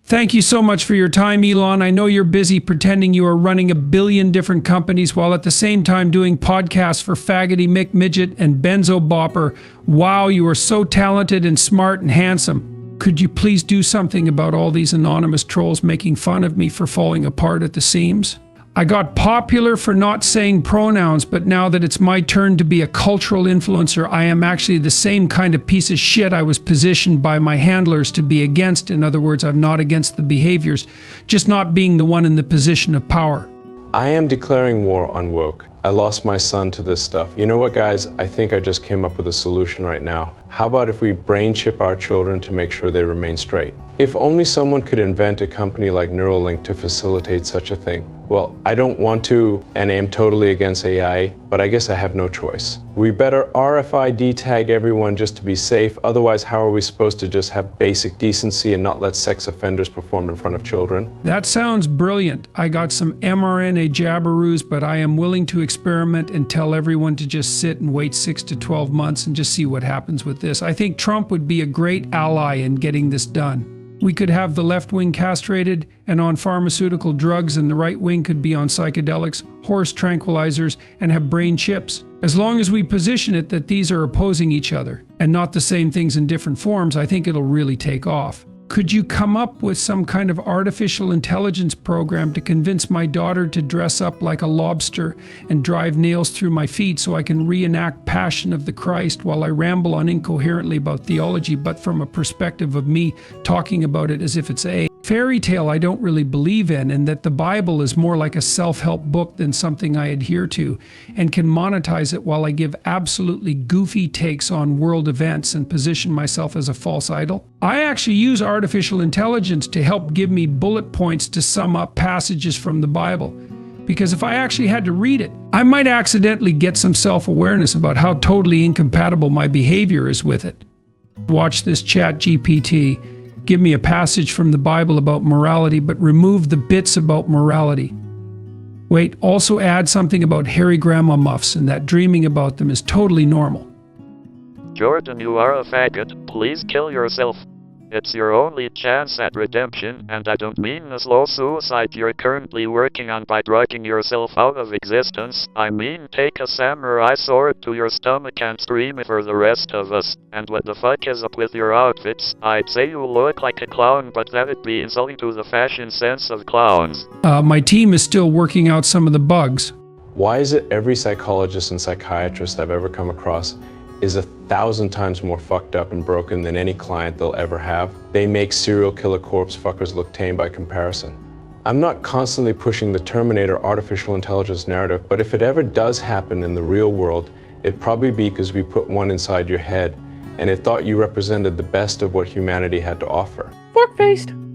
Thank you so much for your time, Elon. I know you're busy pretending you are running a billion different companies while at the same time doing podcasts for Faggoty Mick Midget and Benzo Bopper. Wow, you are so talented and smart and handsome. Could you please do something about all these anonymous trolls making fun of me for falling apart at the seams? I got popular for not saying pronouns, but now that it's my turn to be a cultural influencer, I am actually the same kind of piece of shit I was positioned by my handlers to be against. In other words, I'm not against the behaviors, just not being the one in the position of power. I am declaring war on woke. I lost my son to this stuff. You know what, guys? I think I just came up with a solution right now. How about if we brain chip our children to make sure they remain straight? If only someone could invent a company like Neuralink to facilitate such a thing. Well, I don't want to, and I am totally against AI, but I guess I have no choice. We better RFID tag everyone just to be safe. Otherwise, how are we supposed to just have basic decency and not let sex offenders perform in front of children? That sounds brilliant. I got some mRNA jabberoos, but I am willing to experiment and tell everyone to just sit and wait 6 to 12 months and just see what happens with this. I think Trump would be a great ally in getting this done. We could have the left wing castrated and on pharmaceutical drugs, and the right wing could be on psychedelics, horse tranquilizers, and have brain chips. As long as we position it that these are opposing each other and not the same things in different forms, I think it'll really take off. Could you come up with some kind of artificial intelligence program to convince my daughter to dress up like a lobster and drive nails through my feet so I can reenact Passion of the Christ while I ramble on incoherently about theology, but from a perspective of me talking about it as if it's a fairy tale I don't really believe in, and that the Bible is more like a self-help book than something I adhere to, and can monetize it while I give absolutely goofy takes on world events and position myself as a false idol? I actually use artificial intelligence to help give me bullet points to sum up passages from the Bible. Because if I actually had to read it, I might accidentally get some self-awareness about how totally incompatible my behavior is with it. Watch this Chat GPT. Give me a passage from the Bible about morality, but remove the bits about morality. Wait, also add something about hairy grandma muffs and that dreaming about them is totally normal. Jordan, you are a faggot. Please kill yourself. It's your only chance at redemption, and I don't mean the slow suicide you're currently working on by drugging yourself out of existence. I mean take a samurai sword to your stomach and scream it for the rest of us. And what the fuck is up with your outfits? I'd say you look like a clown, but that'd be insulting to the fashion sense of clowns. My team is still working out some of the bugs. Why is it every psychologist and psychiatrist I've ever come across is 1,000 times more fucked up and broken than any client they'll ever have? They make serial killer corpse fuckers look tame by comparison. I'm not constantly pushing the Terminator artificial intelligence narrative, but if it ever does happen in the real world, it'd probably be because we put one inside your head and it thought you represented the best of what humanity had to offer. ForkFaced.